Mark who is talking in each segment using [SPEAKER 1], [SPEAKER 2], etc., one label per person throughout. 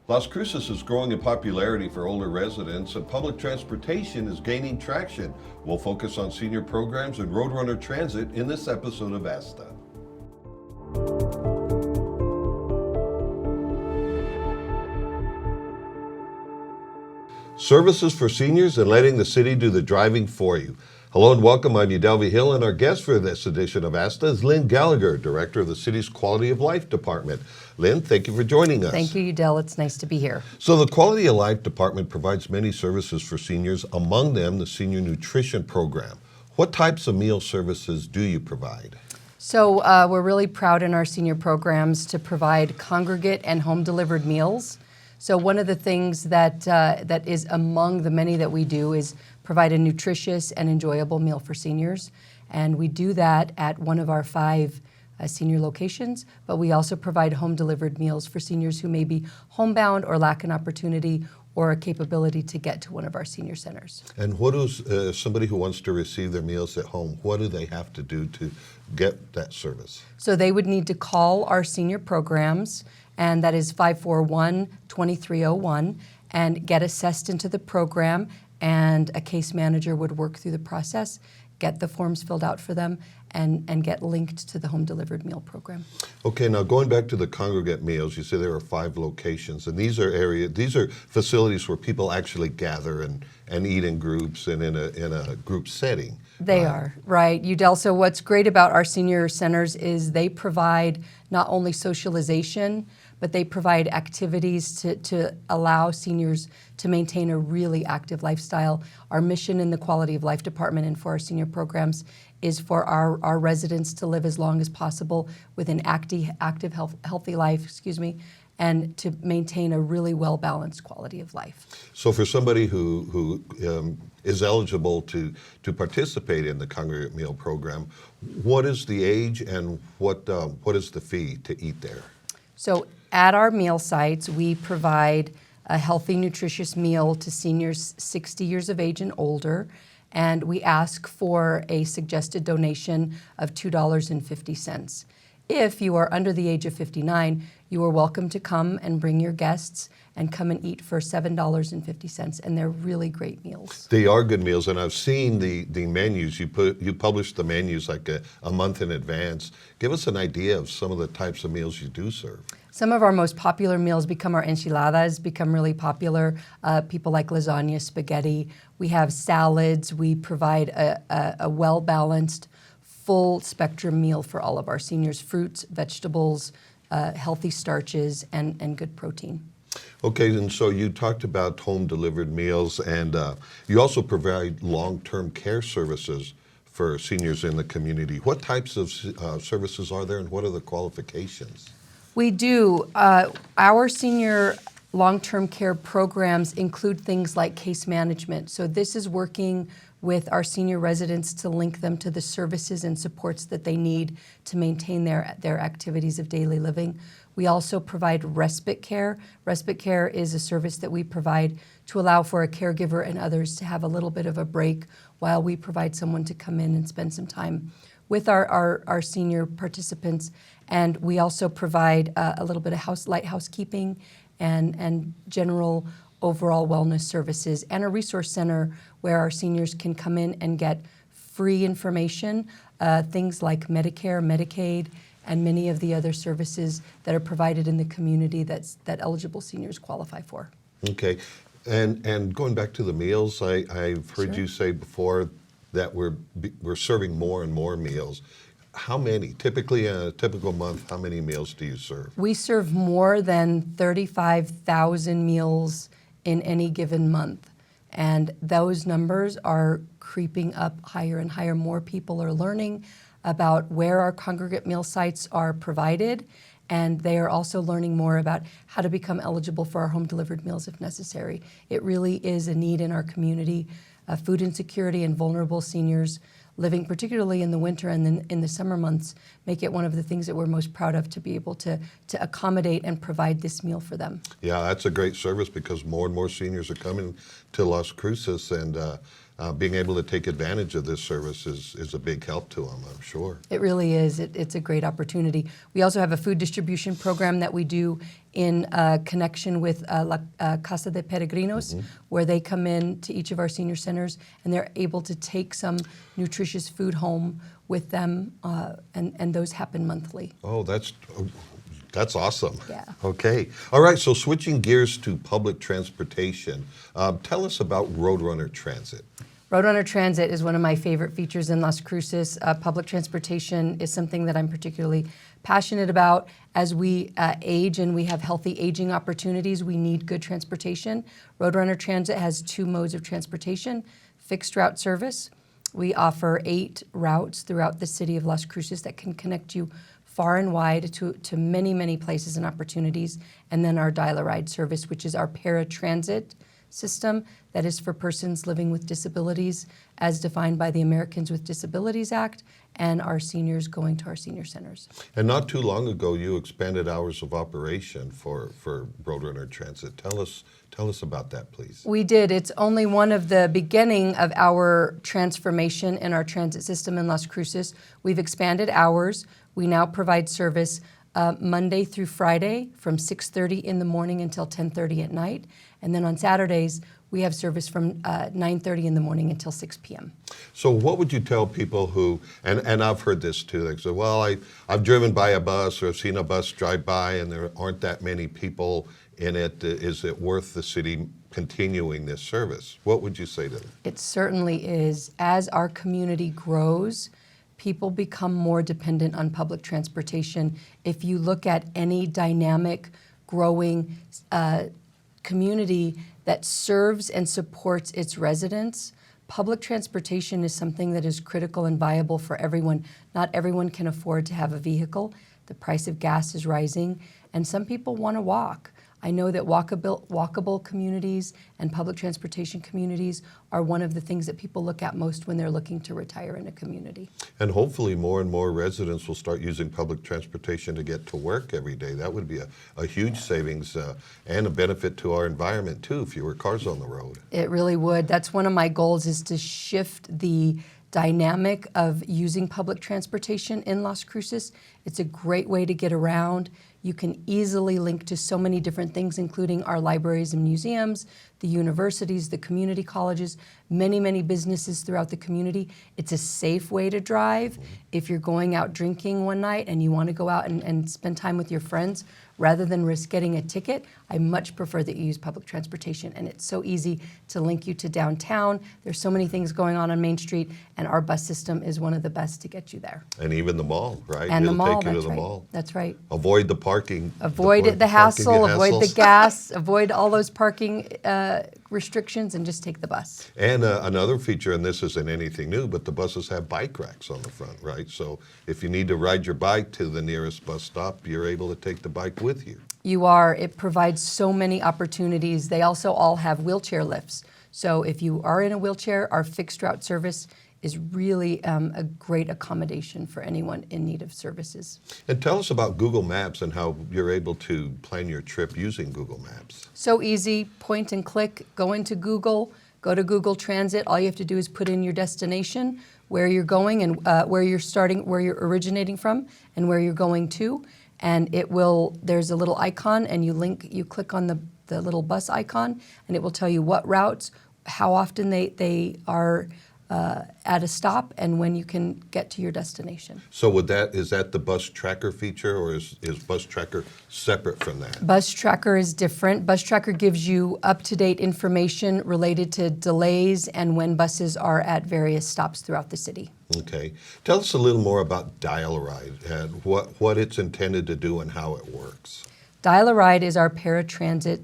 [SPEAKER 1] Las Cruces is growing in popularity for older residents and public transportation is gaining traction. We'll focus on senior programs and Roadrunner Transit in this episode of ASTA. Services for seniors and letting the city do the driving for you. Hello and welcome. I'm Udelvy Hill, and our guest for this edition of ASTA is Lynn Gallagher, Director of the city's Quality of Life Department. Lynn, thank you for joining us.
[SPEAKER 2] Thank you, Udell. It's nice to be here.
[SPEAKER 1] So the Quality of Life Department provides many services for seniors, among them the Senior Nutrition Program. What types of meal services do you provide?
[SPEAKER 2] So we're really proud in our senior programs to provide congregate and home-delivered meals. So one of the things that is among the many that we do is provide a nutritious and enjoyable meal for seniors. And we do that at one of our 5 senior locations, but we also provide home-delivered meals for seniors who may be homebound or lack an opportunity or a capability to get to one of our senior centers.
[SPEAKER 1] And what is somebody who wants to receive their meals at home, what do they have to do to get that service?
[SPEAKER 2] So they would need to call our senior programs, and that is 541-2301, and get assessed into the program, and a case manager would work through the process, get the forms filled out for them, and get linked to the home delivered meal program.
[SPEAKER 1] Okay, now going back to the congregate meals, you say there are 5 locations, and these are facilities where people actually gather and eat in groups and in a group setting.
[SPEAKER 2] They are, right. Udell, so what's great about our senior centers is they provide not only socialization, but they provide activities to allow seniors to maintain a really active lifestyle. Our mission in the Quality of Life Department and for our senior programs is for our residents to live as long as possible with an active, healthy life, and to maintain a really well-balanced quality of life.
[SPEAKER 1] So for somebody who is eligible to participate in the congregate meal program, what is the age and what is the fee to eat there?
[SPEAKER 2] So at our meal sites, we provide a healthy, nutritious meal to seniors 60 years of age and older, and we ask for a suggested donation of $2.50. If you are under the age of 59, you are welcome to come and bring your guests and come and eat for $7.50, and they're really great meals.
[SPEAKER 1] They are good meals, and I've seen the menus. You publish the menus like a month in advance. Give us an idea of some of the types of meals you do serve.
[SPEAKER 2] Some of our most popular meals become our enchiladas, become really popular. People like lasagna, spaghetti. We have salads. We provide a well-balanced, full spectrum meal for all of our seniors: fruits, vegetables, healthy starches, and good protein.
[SPEAKER 1] Okay, and so you talked about home-delivered meals, and you also provide long-term care services for seniors in the community. What types of services are there, and what are the qualifications?
[SPEAKER 2] We do. Our senior long-term care programs include things like case management. So this is working with our senior residents to link them to the services and supports that they need to maintain their activities of daily living. We also provide respite care. Respite care is a service that we provide to allow for a caregiver and others to have a little bit of a break while we provide someone to come in and spend some time with our senior participants. And we also provide a little bit of light housekeeping and general overall wellness services, and a resource center where our seniors can come in and get free information, things like Medicare, Medicaid, and many of the other services that are provided in the community that eligible seniors qualify for.
[SPEAKER 1] Okay, and going back to the meals, I've heard you say before that we're serving more and more meals. How many? Typically, in a typical month, how many meals do you serve?
[SPEAKER 2] We serve more than 35,000 meals in any given month. And those numbers are creeping up higher and higher. More people are learning about where our congregate meal sites are provided, and they are also learning more about how to become eligible for our home-delivered meals if necessary. It really is a need in our community. Food insecurity and vulnerable seniors living, particularly in the winter and then in the summer months, make it one of the things that we're most proud of, to be able to accommodate and provide this meal for them.
[SPEAKER 1] Yeah, that's a great service because more and more seniors are coming to Las Cruces, and being able to take advantage of this service is a big help to them, I'm sure.
[SPEAKER 2] It really is. It's a great opportunity. We also have a food distribution program that we do in connection with La Casa de Peregrinos, where they come in to each of our senior centers and they're able to take some nutritious food home with them, and those happen monthly.
[SPEAKER 1] Oh, that's awesome.
[SPEAKER 2] Yeah.
[SPEAKER 1] Okay. All right, so switching gears to public transportation, tell us about Roadrunner Transit.
[SPEAKER 2] Roadrunner Transit is one of my favorite features in Las Cruces. Public transportation is something that I'm particularly passionate about. As we age and we have healthy aging opportunities, we need good transportation. Roadrunner Transit has 2 modes of transportation: fixed route service. We offer 8 routes throughout the city of Las Cruces that can connect you far and wide to many, many places and opportunities. And then our Dial-A-Ride service, which is our paratransit system that is for persons living with disabilities as defined by the Americans with Disabilities Act and our seniors going to our senior centers.
[SPEAKER 1] And not too long ago, you expanded hours of operation for Roadrunner Transit. Tell us about that, please.
[SPEAKER 2] We did. It's only one of the beginning of our transformation in our transit system in Las Cruces. We've expanded hours. We now provide service Monday through Friday from 6:30 in the morning until 10:30 at night. And then on Saturdays, we have service from 9:30 in the morning until 6 p.m.
[SPEAKER 1] So what would you tell people who, and I've heard this too, they say, well, I've driven by a bus or I've seen a bus drive by and there aren't that many people in it. Is it worth the city continuing this service? What would you say to them?
[SPEAKER 2] It certainly is. As our community grows, people become more dependent on public transportation. If you look at any dynamic, growing community that serves and supports its residents, public transportation is something that is critical and viable for everyone. Not everyone can afford to have a vehicle. The price of gas is rising, and some people want to walk. I know that walkable communities and public transportation communities are one of the things that people look at most when they're looking to retire in a community.
[SPEAKER 1] And hopefully more and more residents will start using public transportation to get to work every day. That would be a huge savings and a benefit to our environment too, fewer cars on the road.
[SPEAKER 2] It really would. That's one of my goals, is to shift the dynamic of using public transportation in Las Cruces. It's a great way to get around. You can easily link to so many different things, including our libraries and museums, the universities, the community colleges, many, many businesses throughout the community. It's a safe way to drive. If you're going out drinking one night and you want to go out and spend time with your friends, rather than risk getting a ticket, I much prefer that you use public transportation. And it's so easy to link you to downtown. There's so many things going on Main Street, and our bus system is one of the best to get you there.
[SPEAKER 1] And even the mall, right?
[SPEAKER 2] And
[SPEAKER 1] It'll
[SPEAKER 2] the mall,
[SPEAKER 1] take you to
[SPEAKER 2] that's
[SPEAKER 1] the
[SPEAKER 2] right.
[SPEAKER 1] mall.
[SPEAKER 2] That's right.
[SPEAKER 1] Avoid the parking.
[SPEAKER 2] Avoid the hassle, avoid the gas, avoid all those parking restrictions, and just take the bus.
[SPEAKER 1] And another feature, and this isn't anything new, but the buses have bike racks on the front, right? So if you need to ride your bike to the nearest bus stop, you're able to take the bike with you.
[SPEAKER 2] You are. It provides so many opportunities. They also all have wheelchair lifts. So if you are in a wheelchair, our fixed route service is really a great accommodation for anyone in need of services.
[SPEAKER 1] And tell us about Google Maps and how you're able to plan your trip using Google Maps.
[SPEAKER 2] So easy, point and click, go into Google, go to Google Transit. All you have to do is put in your destination, where you're going and where you're starting, where you're originating from, and where you're going to. And it will, there's a little icon, and you click on the little bus icon, and it will tell you what routes, how often they are at a stop, and when you can get to your destination.
[SPEAKER 1] So is that the bus tracker feature, or is bus tracker separate from that?
[SPEAKER 2] Bus tracker is different. Bus tracker gives you up-to-date information related to delays and when buses are at various stops throughout the city.
[SPEAKER 1] Okay. Tell us a little more about Dial-A-Ride and what it's intended to do and how it works.
[SPEAKER 2] Dial-A-Ride is our paratransit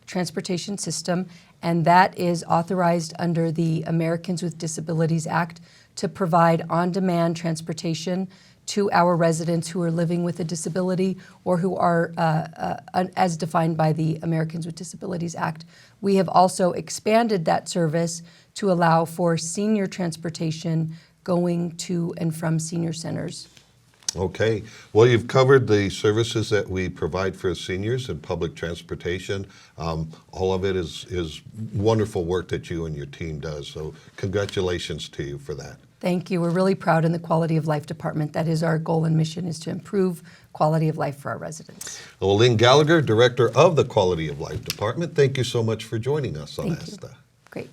[SPEAKER 2] transportation system, and that is authorized under the Americans with Disabilities Act to provide on-demand transportation to our residents who are living with a disability or who are, as defined by the Americans with Disabilities Act. We have also expanded that service to allow for senior transportation going to and from senior centers.
[SPEAKER 1] Okay. Well, you've covered the services that we provide for seniors and public transportation. All of it is wonderful work that you and your team does. So congratulations to you for that.
[SPEAKER 2] Thank you. We're really proud in the Quality of Life Department. That is our goal and mission, is to improve quality of life for our residents.
[SPEAKER 1] Well, Lynn Gallagher, Director of the Quality of Life Department, thank you so much for joining us on
[SPEAKER 2] Thank you.
[SPEAKER 1] ASTA.
[SPEAKER 2] Great.